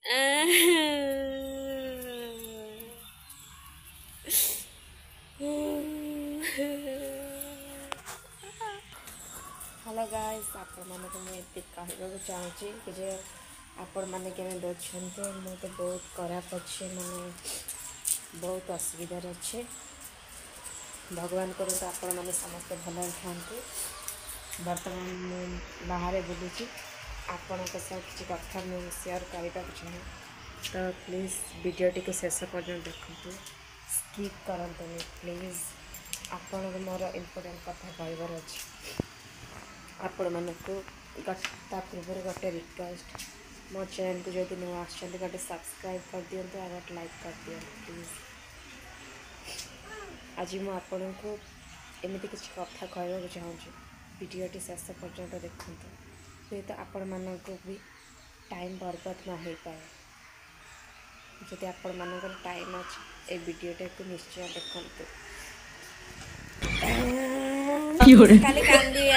hello guys आपण माने को मैं एति कहबा को चाहूची कि जे आपण माने केमे दोछन्ते मु तो बहुत खराब अच्छे माने बहुत असुविधा अच्छे भगवान करो तो आपण माने समस्त भल थांतु बर्तमान मु बाहर बुलूची आपण के साथ किसी कथा मु शेयर करबा को चाहे तो प्लीज वीडियो टी शेष पर्यंत देखते स्किप करंतु प्लीज आपण को मोर इम्पोर्टेंट कथा कहबार अछि आपण मानक ता पूर्व गोटे रिक्वेस्ट मो चैनल को जब नुआ गोटे सब्सक्राइब कर दिंतु और गोटे लाइक कर दिंतु प्लीज आज मुझे को एमती किसी कथा कहना चाहूँगी वीडियोटी शेष पर्यंत देखते हुए तो आपण मानक भी टाइम बर्बाद न हो पाए जदि आपण मानकर टाइम अच्छे ए वीडियोटा को निश्चय देखते काली कांदी